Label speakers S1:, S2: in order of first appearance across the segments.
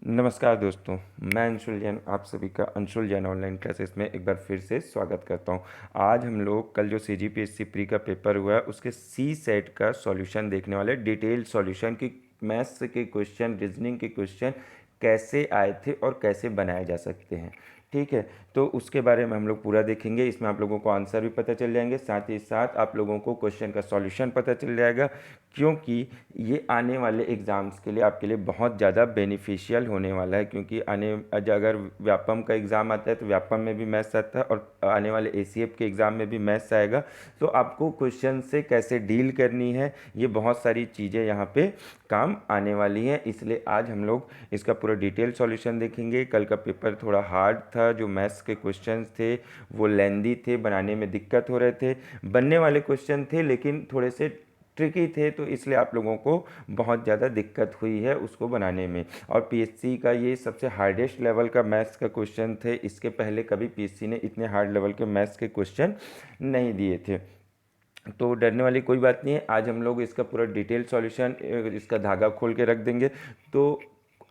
S1: नमस्कार दोस्तों, मैं अंशुल जैन आप सभी का अंशुल जैन ऑनलाइन क्लासेस में एक बार फिर से स्वागत करता हूं। आज हम लोग कल जो सीजीपीएससी प्री का पेपर हुआ है उसके सी सेट का सॉल्यूशन देखने वाले, डिटेल सॉल्यूशन की मैथ्स के क्वेश्चन, रीजनिंग के क्वेश्चन कैसे आए थे और कैसे बनाए जा सकते हैं। ठीक है, तो उसके बारे में हम लोग पूरा देखेंगे। इसमें आप लोगों को आंसर भी पता चल जाएंगे, साथ ही साथ आप लोगों को क्वेश्चन का सॉल्यूशन पता चल जाएगा, क्योंकि ये आने वाले एग्ज़ाम्स के लिए आपके लिए बहुत ज़्यादा बेनिफिशियल होने वाला है। क्योंकि अगर व्यापम का एग्ज़ाम आता है तो व्यापम में भी मैथ्स आता है और आने वाले एसीएफ के एग्ज़ाम में भी मैथ्स आएगा। तो आपको क्वेश्चन से कैसे डील करनी है, ये बहुत सारी चीज़ें यहाँ पे काम आने वाली हैं। इसलिए आज हम लोग इसका पूरा डिटेल सॉल्यूशन देखेंगे। कल का पेपर थोड़ा हार्ड था, जो मैथ्स के क्वेश्चंस थे वो लेंदी थे, बनाने में दिक्कत हो रहे थे। बनने वाले क्वेश्चन थे लेकिन थोड़े से ट्रिकी थे, तो इसलिए आप लोगों को बहुत ज़्यादा दिक्कत हुई है उसको बनाने में। और पीएससी का ये सबसे हार्डेस्ट लेवल का मैथ्स का क्वेश्चन थे। इसके पहले कभी पीएससी ने इतने हार्ड लेवल के मैथ्स के क्वेश्चन नहीं दिए थे। तो डरने वाली कोई बात नहीं है। आज हम लोग इसका पूरा डिटेल सॉल्यूशन, इसका धागा खोल के रख देंगे, तो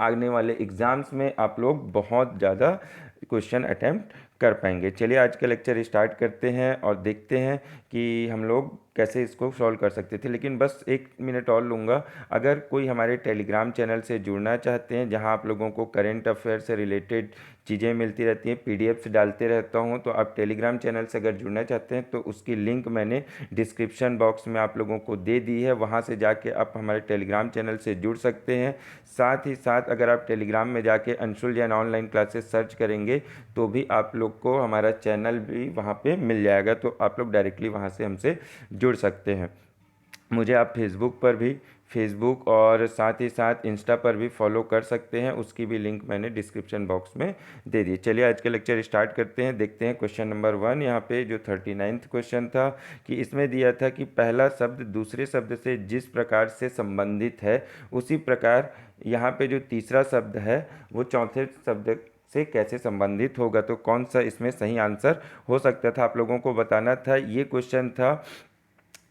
S1: आने वाले एग्ज़ाम्स में आप लोग बहुत ज़्यादा क्वेश्चन अटैम्प्ट कर पाएंगे। चलिए आज का लेक्चर स्टार्ट करते हैं और देखते हैं कि हम लोग कैसे इसको सॉल्व कर सकते थे। लेकिन बस 1 मिनट और लूँगा। अगर कोई हमारे टेलीग्राम चैनल से जुड़ना चाहते हैं, जहां आप लोगों को करेंट अफेयर से रिलेटेड चीज़ें मिलती रहती हैं, पीडीएफ्स डालते रहता हूं, तो आप टेलीग्राम चैनल से अगर जुड़ना चाहते हैं तो उसकी लिंक मैंने डिस्क्रिप्शन बॉक्स में आप लोगों को दे दी है। वहां से जाके आप हमारे टेलीग्राम चैनल से जुड़ सकते हैं। साथ ही साथ अगर आप टेलीग्राम में जाके Anshul Jain online classes search करेंगे तो भी आप लोग को हमारा चैनल भी वहाँ पे मिल जाएगा, तो आप लोग डायरेक्टली वहाँ से हमसे जुड़ सकते हैं। मुझे आप फेसबुक और साथ ही साथ इंस्टा पर भी फॉलो कर सकते हैं, उसकी भी लिंक मैंने डिस्क्रिप्शन बॉक्स में दे दी। चलिए आज का लेक्चर स्टार्ट करते हैं। देखते हैं क्वेश्चन नंबर 1। यहाँ पे जो 39वां क्वेश्चन था कि इसमें दिया था कि पहला शब्द दूसरे शब्द से जिस प्रकार से संबंधित है, उसी प्रकार यहाँ पे जो तीसरा शब्द है वो चौथे शब्द से कैसे संबंधित होगा। तो कौन सा इसमें सही आंसर हो सकता था, आप लोगों को बताना था। ये क्वेश्चन था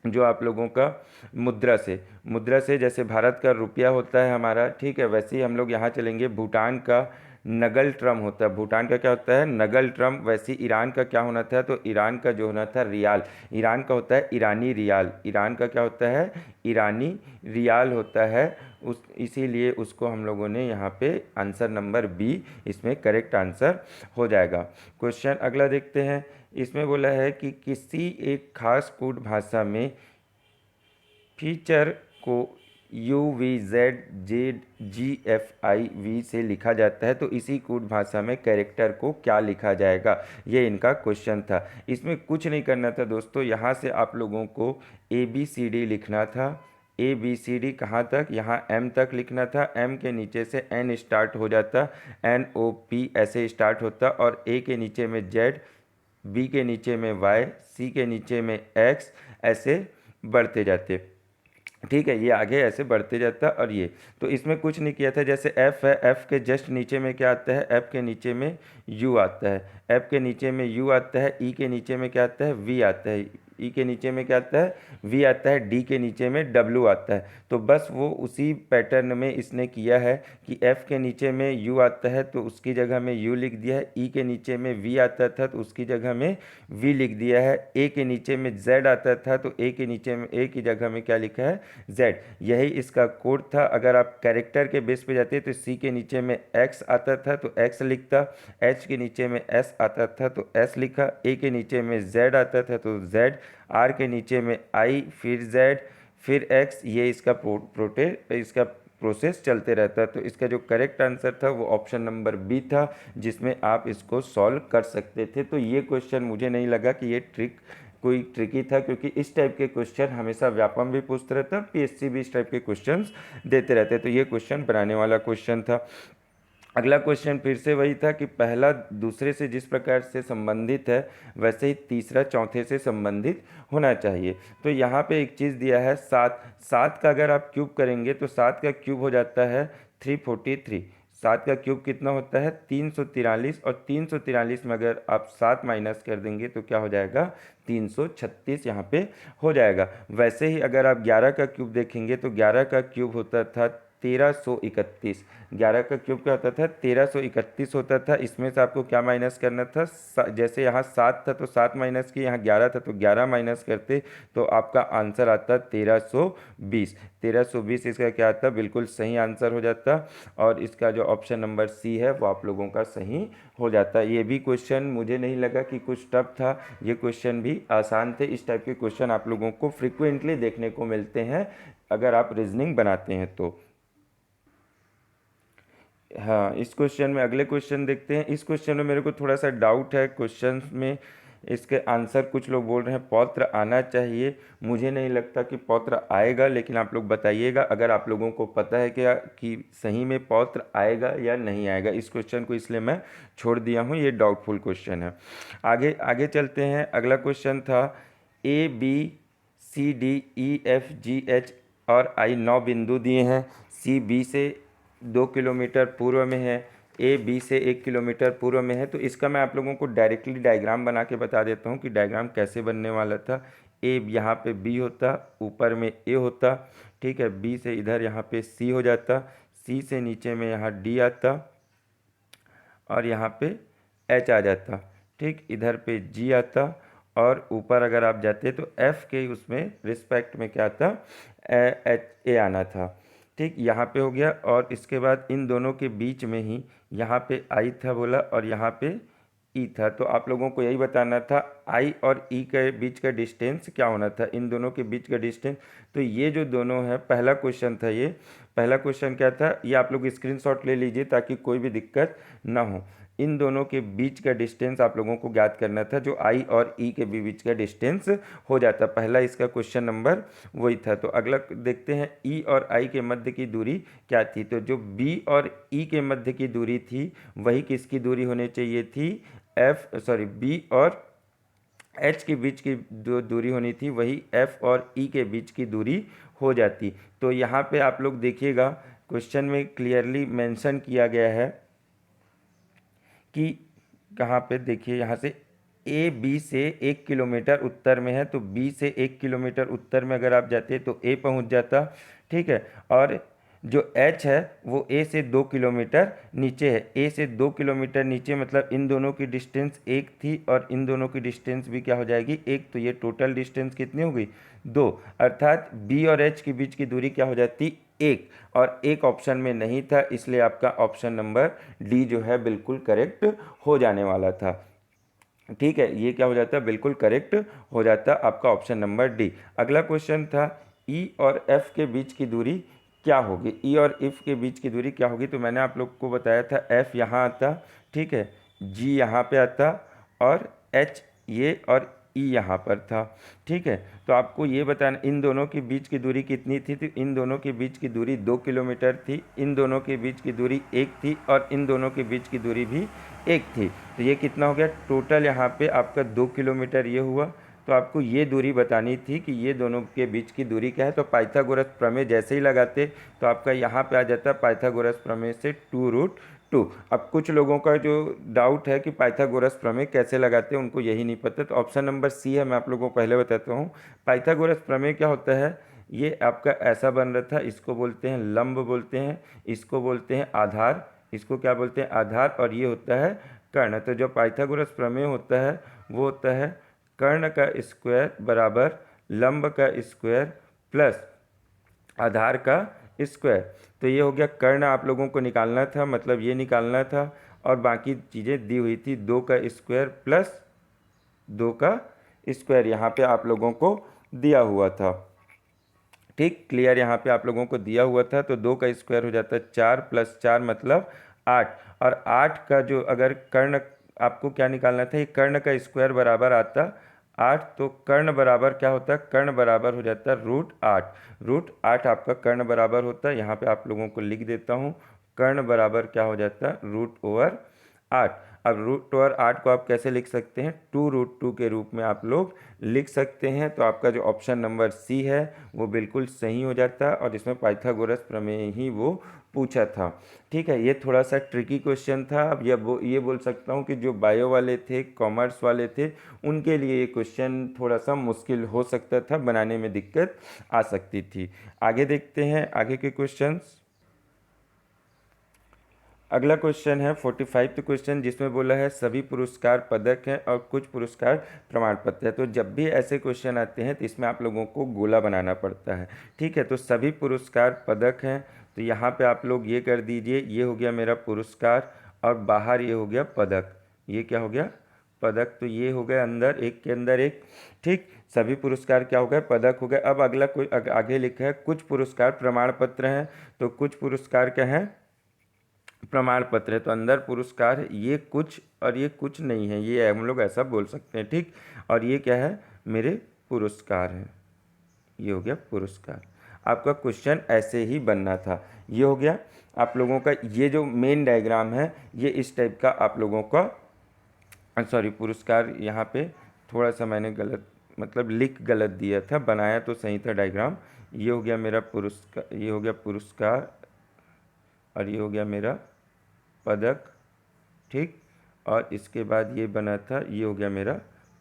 S1: जो आप लोगों का मुद्रा से जैसे भारत का रुपया होता है हमारा, ठीक है, वैसे ही हम लोग यहाँ चलेंगे। भूटान का नगल ट्रम होता है, भूटान का क्या होता है, नगल ट्रम। वैसे ही ईरान का क्या होना था, तो ईरान का जो होना था रियाल। ईरान का होता है ईरानी रियाल। ईरान का क्या होता है, ईरानी रियाल होता है। उस इसीलिए उसको हम लोगों ने यहाँ पे आंसर नंबर बी इसमें करेक्ट आंसर हो जाएगा। क्वेश्चन अगला देखते हैं। इसमें बोला है कि किसी एक खास कूट भाषा में फीचर को U V Z Z G F I V से लिखा जाता है, तो इसी कूट भाषा में कैरेक्टर को क्या लिखा जाएगा, ये इनका क्वेश्चन था। इसमें कुछ नहीं करना था दोस्तों, यहाँ से आप लोगों को ए बी सी डी लिखना था। ए बी सी डी कहाँ तक, यहाँ एम तक लिखना था। एम के नीचे से एन स्टार्ट हो जाता, एन ओ पी ऐसे स्टार्ट होता, और ए के नीचे में जेड, बी के नीचे में वाई, सी के नीचे में एक्स, ऐसे बढ़ते जाते। ठीक है, ये आगे ऐसे बढ़ते जाता। और ये तो इसमें कुछ नहीं किया था। जैसे एफ है, एफ के जस्ट नीचे में क्या आता है, एफ के नीचे में यू आता है। एफ के नीचे में यू आता है। ई के नीचे में क्या आता है, वी आता है। ई के नीचे में क्या आता है, वी आता है। डी के नीचे में डब्ल्यू आता है। तो बस वो उसी पैटर्न में इसने किया है कि एफ के नीचे में यू आता है तो उसकी जगह में यू लिख दिया है। ई के नीचे में वी आता था तो उसकी जगह में वी लिख दिया है। ए के नीचे में जेड आता था तो ए के नीचे में ए की जगह में क्या लिखा है, जेड। यही इसका कोड था। अगर आप कैरेक्टर के बेस पे जाते तो सी के नीचे में एक्स आता था तो एक्स लिखता, एच के नीचे में एस आता था तो एस लिखा, ए के नीचे में जेड आता था तो जेड, आर के नीचे में आई, फिर जेड, फिर एक्स। ये इसका इसका प्रोसेस चलते रहता है। तो इसका जो करेक्ट आंसर था वो ऑप्शन नंबर बी था, जिसमें आप इसको सॉल्व कर सकते थे। तो ये क्वेश्चन मुझे नहीं लगा कि ये कोई ट्रिकी था, क्योंकि इस टाइप के क्वेश्चन हमेशा व्यापम भी पूछते रहता है, पीएससी भी इस टाइप के क्वेश्चंस देते रहते हैं। तो ये क्वेश्चन बनाने वाला क्वेश्चन था। अगला क्वेश्चन फिर से वही था कि पहला दूसरे से जिस प्रकार से संबंधित है, वैसे ही तीसरा चौथे से संबंधित होना चाहिए। तो यहाँ पे एक चीज़ दिया है, 7। 7 का अगर आप क्यूब करेंगे तो 7 का क्यूब हो जाता है 343। 7 का क्यूब कितना होता है, 343। और 343 में अगर आप 7 माइनस कर देंगे तो क्या हो जाएगा, 336 यहाँ पे हो जाएगा। वैसे ही अगर आप 11 का क्यूब देखेंगे तो 11 का क्यूब होता था 1331। 11 का क्यूब क्या होता था, 1331 होता था। इसमें से आपको क्या माइनस करना था, जैसे यहाँ 7 था तो 7 माइनस किए, यहाँ 11 था तो 11 माइनस करते, तो आपका आंसर आता 1320। 1320 इसका क्या आता, बिल्कुल सही आंसर हो जाता। और इसका जो ऑप्शन नंबर सी है वो आप लोगों का सही हो जाता। ये भी क्वेश्चन मुझे नहीं लगा कि कुछ टफ था, ये क्वेश्चन भी आसान थे। इस टाइप के क्वेश्चन आप लोगों को फ्रिक्वेंटली देखने को मिलते हैं अगर आप रीजनिंग बनाते हैं तो। हाँ, इस क्वेश्चन में अगले क्वेश्चन देखते हैं। इस क्वेश्चन में मेरे को थोड़ा सा डाउट है क्वेश्चन में। इसके आंसर कुछ लोग बोल रहे हैं पौत्र आना चाहिए, मुझे नहीं लगता कि पौत्र आएगा, लेकिन आप लोग बताइएगा अगर आप लोगों को पता है क्या कि सही में पौत्र आएगा या नहीं आएगा। इस क्वेश्चन को इसलिए मैं छोड़ दिया हूँ, ये डाउटफुल क्वेश्चन है। आगे आगे चलते हैं। अगला क्वेश्चन था ABCDEFGH और I 9 बिंदु दिए हैं। CB से 2 किलोमीटर पूर्व में है, AB से 1 किलोमीटर पूर्व में है। तो इसका मैं आप लोगों को डायरेक्टली डायग्राम बना के बता देता हूँ कि डायग्राम कैसे बनने वाला था। ए यहाँ पे B होता, ऊपर में A होता, ठीक है। B से इधर यहाँ पे C हो जाता, C से नीचे में यहाँ D आता और यहाँ पे H आ जाता, ठीक। इधर पे G आता और ऊपर अगर आप जाते तो F के उसमें रिस्पेक्ट में क्या आता, A आना था, ठीक। यहाँ पे हो गया। और इसके बाद इन दोनों के बीच में ही यहाँ पे I था बोला और यहाँ पे E था। तो आप लोगों को यही बताना था I और E के बीच का डिस्टेंस क्या होना था, इन दोनों के बीच का डिस्टेंस। तो ये जो दोनों है, पहला क्वेश्चन था ये। पहला क्वेश्चन क्या था, ये आप लोग स्क्रीनशॉट ले लीजिए ताकि कोई भी दिक्कत ना हो। इन दोनों के बीच का डिस्टेंस आप लोगों को ज्ञात करना था, जो I और E के बीच का डिस्टेंस हो जाता। पहला इसका क्वेश्चन नंबर वही था। तो अगला देखते हैं, E और I के मध्य की दूरी क्या थी। तो जो B और E के मध्य की दूरी थी वही किसकी दूरी होनी चाहिए थी, B और H के बीच की जो दूरी होनी थी वही F और E के बीच की दूरी हो जाती। तो यहाँ पे आप लोग देखिएगा क्वेश्चन में क्लियरली मेंशन किया गया है कि कहाँ पे, देखिए यहाँ से B से 1 किलोमीटर उत्तर में है, तो B से 1 किलोमीटर उत्तर में अगर आप जाते तो A पहुँच जाता, ठीक है। और जो H है वो A से 2 किलोमीटर नीचे है। A से 2 किलोमीटर नीचे मतलब इन दोनों की डिस्टेंस 1 थी और इन दोनों की डिस्टेंस भी क्या हो जाएगी, 1। तो ये टोटल डिस्टेंस कितनी हो गई, 2। अर्थात B और H के बीच की दूरी क्या हो जाती, 1। और एक ऑप्शन में नहीं था, इसलिए आपका ऑप्शन नंबर D जो है बिल्कुल करेक्ट हो जाने वाला था, ठीक है। ये क्या हो जाता है, बिल्कुल करेक्ट हो जाता आपका ऑप्शन नंबर D। अगला क्वेश्चन था E और F के बीच की दूरी क्या होगी। E और F के बीच की दूरी क्या होगी, तो मैंने आप लोग को बताया था F यहाँ आता, ठीक है, G यहाँ पे आता और H ये और E यहाँ पर था, ठीक है। तो आपको ये बताना इन दोनों के बीच की दूरी कितनी थी। तो इन दोनों के बीच की दूरी 2 किलोमीटर थी, इन दोनों के बीच की दूरी 1 थी और इन दोनों के बीच की दूरी भी 1 थी। तो ये कितना हो गया टोटल, यहाँ पे आपका 2 किलोमीटर ये हुआ। तो आपको ये दूरी बतानी थी कि ये दोनों के बीच की दूरी क्या है। तो पाइथागोरस प्रमेय जैसे ही लगाते तो आपका यहाँ पे आ जाता पाइथागोरस प्रमेय से 2√2। अब कुछ लोगों का जो डाउट है कि पाइथागोरस प्रमेय कैसे लगाते हैं, उनको यही नहीं पता। तो ऑप्शन नंबर सी है, मैं आप लोगों को पहले बताता हूँ। पाइथागोरस प्रमेय क्या होता है, ये आपका ऐसा बन रहा था, इसको बोलते हैं लंब बोलते हैं, इसको बोलते हैं आधार, इसको क्या बोलते हैं आधार, और ये होता है कर्ण। तो जो पाइथागोरस प्रमेय होता है वो होता है कर्ण का स्क्वायर बराबर लंब का स्क्वायर प्लस आधार का स्क्वायर। तो ये हो गया कर्ण, आप लोगों को निकालना था, मतलब ये निकालना था, और बाकी चीज़ें दी हुई थी 2 का स्क्वायर प्लस 2 का स्क्वायर यहाँ पे आप लोगों को दिया हुआ था, ठीक। क्लियर, यहाँ पे आप लोगों को दिया हुआ था। तो 2 का स्क्वायर हो जाता है 4 प्लस 4 मतलब 8, और 8 का जो अगर कर्ण आपको क्या निकालना था, ये कर्ण का स्क्वायर बराबर आता 8। तो कर्ण बराबर क्या होता है, कर्ण बराबर हो जाता है √8। √8 आपका कर्ण बराबर होता है। यहाँ पे आप लोगों को लिख देता हूँ, कर्ण बराबर क्या हो जाता है √8। अब √8 को आप कैसे लिख सकते हैं, 2√2 के रूप में आप लोग लिख सकते हैं। तो आपका जो ऑप्शन नंबर सी है वो बिल्कुल सही हो जाता है, और इसमें पाइथागोरस प्रमेय ही वो पूछा था, ठीक है। ये थोड़ा सा ट्रिकी क्वेश्चन था। अब ये बोल सकता हूँ कि जो बायो वाले थे, कॉमर्स वाले थे, उनके लिए ये क्वेश्चन थोड़ा सा मुश्किल हो सकता था, बनाने में दिक्कत आ सकती थी। आगे देखते हैं आगे के क्वेश्चंस। अगला क्वेश्चन है 45th क्वेश्चन, जिसमें बोला है सभी पुरस्कार पदक हैं और कुछ पुरस्कार प्रमाण पत्र है। तो जब भी ऐसे क्वेश्चन आते हैं तो इसमें आप लोगों को गोला बनाना पड़ता है, ठीक है। तो सभी पुरस्कार पदक हैं, तो यहाँ पे आप लोग ये कर दीजिए, ये हो गया मेरा पुरस्कार और बाहर ये हो गया पदक। ये क्या हो गया? पदक। तो ये हो गया अंदर एक के अंदर एक, ठीक। सभी पुरस्कार क्या हो गए? पदक हो गए। अब अगला कोई आगे लिखा है कुछ पुरस्कार प्रमाण पत्र हैं, तो कुछ पुरस्कार क्या है? प्रमाण पत्र है। तो अंदर पुरस्कार है, ये कुछ और ये कुछ नहीं है, ये हम लोग ऐसा बोल सकते हैं, ठीक। और ये क्या है? मेरे पुरस्कार हैं। ये हो गया पुरस्कार। आपका क्वेश्चन ऐसे ही बनना था। ये हो गया आप लोगों का, ये जो मेन डायग्राम है ये इस टाइप का आप लोगों का, सॉरी पुरस्कार, यहाँ पे थोड़ा सा मैंने गलत मतलब लिख गलत दिया था, बनाया तो सही था डायग्राम। ये हो गया मेरा पुरस्कार, ये हो गया पुरस्कार और ये हो गया मेरा पदक, ठीक। और इसके बाद ये बना था, ये हो गया मेरा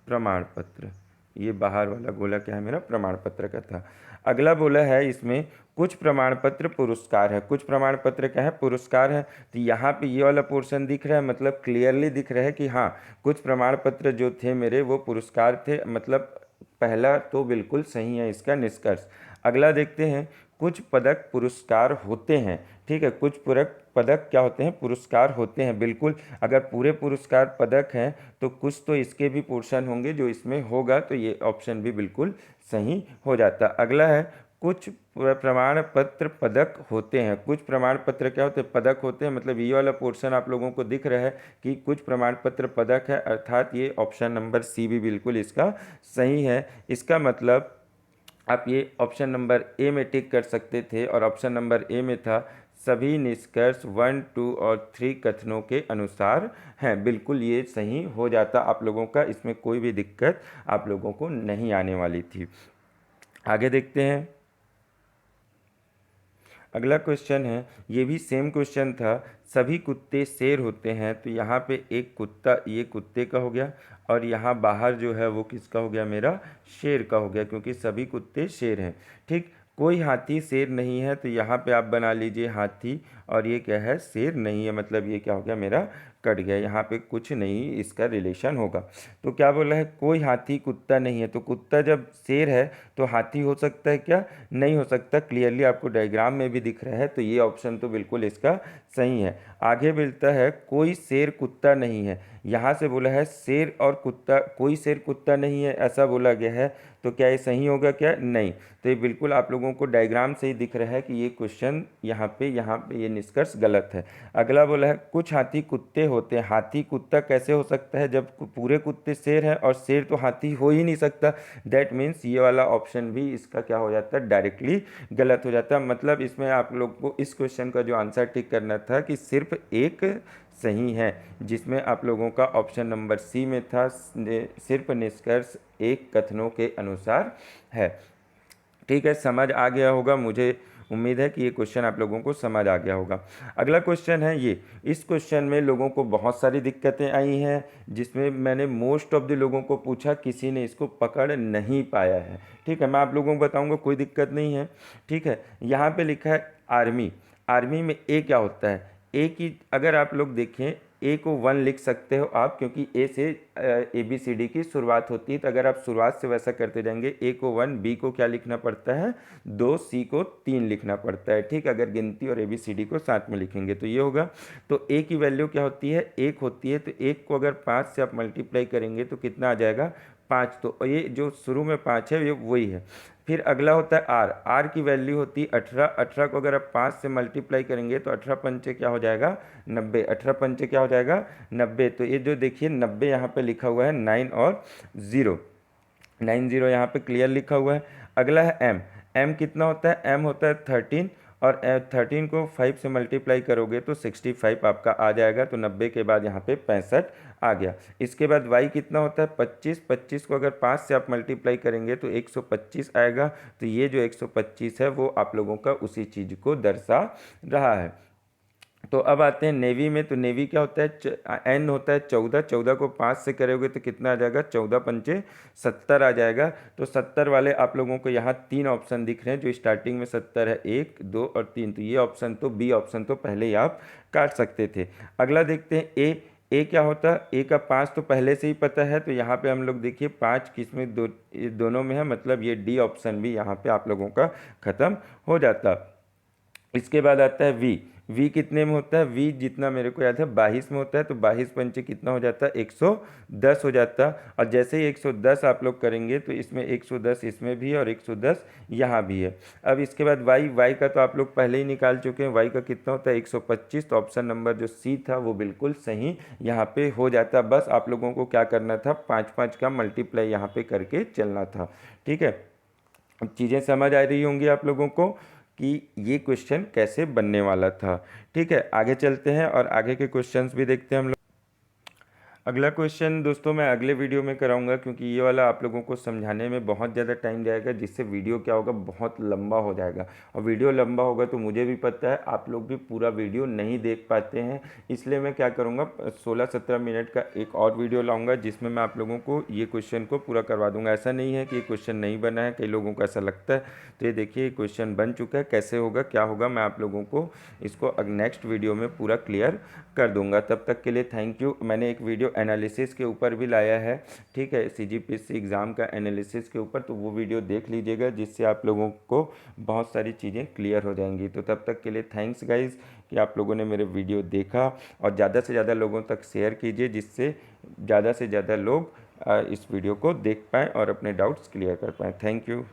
S1: प्रमाण पत्र। ये बाहर वाला गोला क्या है? मेरा प्रमाण पत्र का था। अगला बोला है इसमें कुछ प्रमाण पत्र पुरस्कार है। कुछ प्रमाण पत्र क्या है? पुरस्कार है। तो यहाँ पे ये वाला पोर्शन दिख रहा है, मतलब क्लियरली दिख रहा है कि हाँ कुछ प्रमाण पत्र जो थे मेरे वो पुरस्कार थे, मतलब पहला तो बिल्कुल सही है इसका निष्कर्ष। अगला देखते हैं कुछ पदक पुरस्कार होते हैं, ठीक है। कुछ पदक क्या होते हैं? पुरस्कार होते हैं, बिल्कुल। अगर पूरे पुरस्कार पदक हैं तो कुछ तो इसके भी पोर्शन होंगे जो इसमें होगा, तो ये ऑप्शन भी बिल्कुल सही हो जाता। अगला है कुछ प्रमाण पत्र पदक होते हैं। कुछ प्रमाण पत्र क्या होते हैं? पदक होते हैं, मतलब ये वाला पोर्शन आप लोगों को दिख रहा है कि कुछ प्रमाण पत्र पदक है, अर्थात ये ऑप्शन नंबर सी भी बिल्कुल इसका सही है। इसका मतलब आप ये ऑप्शन नंबर ए में टिक कर सकते थे, और ऑप्शन नंबर ए में था सभी निष्कर्ष 1, 2 और 3 कथनों के अनुसार हैं। बिल्कुल ये सही हो जाता आप लोगों का, इसमें कोई भी दिक्कत आप लोगों को नहीं आने वाली थी। आगे देखते हैं। अगला क्वेश्चन है, ये भी सेम क्वेश्चन था, सभी कुत्ते शेर होते हैं। तो यहाँ पे एक कुत्ता, ये कुत्ते का हो गया, और यहाँ बाहर जो है वो किसका हो गया? मेरा शेर का हो गया, क्योंकि सभी कुत्ते शेर हैं, ठीक। कोई हाथी शेर नहीं है, तो यहाँ पे आप बना लीजिए हाथी, और ये क्या है? शेर नहीं है, मतलब ये क्या हो गया? मेरा कट गया, यहाँ पे कुछ नहीं इसका रिलेशन होगा। तो क्या बोला है? कोई हाथी कुत्ता नहीं है। तो कुत्ता जब शेर है तो हाथी हो सकता है क्या? नहीं हो सकता, क्लियरली आपको डायग्राम में भी दिख रहा है, तो ये ऑप्शन तो बिल्कुल इसका सही है। आगे मिलता है कोई शेर कुत्ता नहीं है। यहाँ से बोला है शेर और कुत्ता, कोई शेर कुत्ता नहीं है ऐसा बोला गया है, तो क्या ये सही होगा? क्या नहीं। तो ये बिल्कुल आप लोगों को डायग्राम से ही दिख रहा है कि ये क्वेश्चन यहाँ पे ये निष्कर्ष गलत है। अगला बोला है कुछ हाथी कुत्ते होते हैं। हाथी कुत्ता कैसे हो सकता है जब पूरे कुत्ते शेर हैं, और शेर तो हाथी हो ही नहीं सकता। दैट मीन्स ये वाला ऑप्शन भी इसका क्या हो जाता है? डायरेक्टली गलत हो जाता है। मतलब इसमें आप लोग को इस क्वेश्चन का जो आंसर टिक करना था कि सिर्फ एक सही है, जिसमें आप लोगों का ऑप्शन नंबर सी में था, सिर्फ निष्कर्ष एक कथनों के अनुसार है, ठीक है। समझ आ गया होगा, मुझे उम्मीद है कि ये क्वेश्चन आप लोगों को समझ आ गया होगा। अगला क्वेश्चन है ये, इस क्वेश्चन में लोगों को बहुत सारी दिक्कतें आई हैं, जिसमें मैंने मोस्ट ऑफ द लोगों को पूछा, किसी ने इसको पकड़ नहीं पाया है, ठीक है। मैं आप लोगों को बताऊंगा, कोई दिक्कत नहीं है, ठीक है। यहाँ पे लिखा है आर्मी। आर्मी में ए क्या होता है? ए की अगर आप लोग देखें, ए को 1 लिख सकते हो आप, क्योंकि ए से ABCD की शुरुआत होती है। तो अगर आप शुरुआत से वैसा करते जाएंगे, ए को 1, बी को क्या लिखना पड़ता है? 2, सी को 3 लिखना पड़ता है, ठीक। अगर गिनती और ABCD को साथ में लिखेंगे तो ये होगा। तो ए की वैल्यू क्या होती है? 1 होती है। तो 1 को अगर 5 से आप मल्टीप्लाई करेंगे तो कितना आ जाएगा? 5। तो ये जो शुरू में 5 है ये वही है। फिर अगला होता है आर। आर की वैल्यू होती है 18। 18 को अगर आप 5 से मल्टीप्लाई करेंगे तो 18 पंचे क्या हो जाएगा? 90। 18 पंचे क्या हो जाएगा? 90। तो ये जो देखिए 90 यहाँ पे लिखा हुआ है, 9 और 0, 90 यहाँ पे क्लियर लिखा हुआ है। अगला है एम। एम कितना होता है? एम होता है 13, और 13 को 5 से मल्टीप्लाई करोगे तो 65 आपका आ जाएगा। तो 90 के बाद यहाँ पे 65 आ गया। इसके बाद y कितना होता है? 25। 25 को अगर 5 से आप मल्टीप्लाई करेंगे तो 125 आएगा। तो ये जो 125 है वो आप लोगों का उसी चीज़ को दर्शा रहा है, तो अब आते हैं नेवी में। तो नेवी क्या होता है, एन होता है 14, 14 को 5 से करोगे तो कितना आ जाएगा, 14 पंचे 70 आ जाएगा। तो 70 वाले आप लोगों को यहाँ 3 ऑप्शन दिख रहे हैं, जो स्टार्टिंग में 70 है, 1 2 और 3। तो ये ऑप्शन तो बी ऑप्शन तो पहले ही आप काट सकते थे। अगला देखते हैं ए क्या होता है, ए का 5 तो पहले से ही पता है। तो यहाँ पे हम लोग देखिए 5 किस में, दोनों में है, मतलब ये डी ऑप्शन भी यहाँ पे आप लोगों का ख़त्म हो जाता। इसके बाद आता है वी। वी कितने में होता है, वी जितना मेरे को याद है 22 में होता है। तो 22 पंचे कितना हो जाता है, 110 हो जाता। और जैसे ही 110 आप लोग करेंगे तो इसमें 110 इसमें भी है और 110 यहाँ भी है। अब इसके बाद वाई। वाई का तो आप लोग पहले ही निकाल चुके हैं, वाई का कितना होता है 125। तो ऑप्शन नंबर जो सी था वो बिल्कुल सही यहाँ पे हो जाता। बस आप लोगों को क्या करना था, 5 5 का मल्टीप्लाई यहाँ पे करके चलना था। ठीक है, अब चीज़ें समझ आ रही होंगी आप लोगों को कि ये क्वेश्चन कैसे बनने वाला था। ठीक है, आगे चलते हैं और आगे के क्वेश्चंस भी देखते हैं हम लोग। अगला क्वेश्चन दोस्तों मैं अगले वीडियो में कराऊंगा, क्योंकि ये वाला आप लोगों को समझाने में बहुत ज़्यादा टाइम जाएगा, जिससे वीडियो क्या होगा, बहुत लंबा हो जाएगा। और वीडियो लंबा होगा तो मुझे भी पता है आप लोग भी पूरा वीडियो नहीं देख पाते हैं। इसलिए मैं क्या करूँगा, 16-17 मिनट का एक और वीडियो लाऊंगा, जिसमें मैं आप लोगों को ये क्वेश्चन को पूरा करवा दूंगा। ऐसा नहीं है कि ये क्वेश्चन नहीं बना है, कई लोगों को ऐसा लगता है। तो ये देखिए क्वेश्चन बन चुका है, कैसे होगा क्या होगा मैं आप लोगों को इसको नेक्स्ट वीडियो में पूरा क्लियर कर दूंगा। तब तक के लिए थैंक यू। मैंने एक वीडियो एनालिसिस के ऊपर भी लाया है, ठीक है, सीजीपीएससी एग्ज़ाम का एनालिसिस के ऊपर, तो वो वीडियो देख लीजिएगा, जिससे आप लोगों को बहुत सारी चीज़ें क्लियर हो जाएंगी। तो तब तक के लिए थैंक्स गाइज़ कि आप लोगों ने मेरे वीडियो देखा, और ज़्यादा से ज़्यादा लोगों तक शेयर कीजिए, जिससे ज़्यादा से ज़्यादा लोग इस वीडियो को देख पाएँ और अपने डाउट्स क्लियर कर पाएँ। Thank you.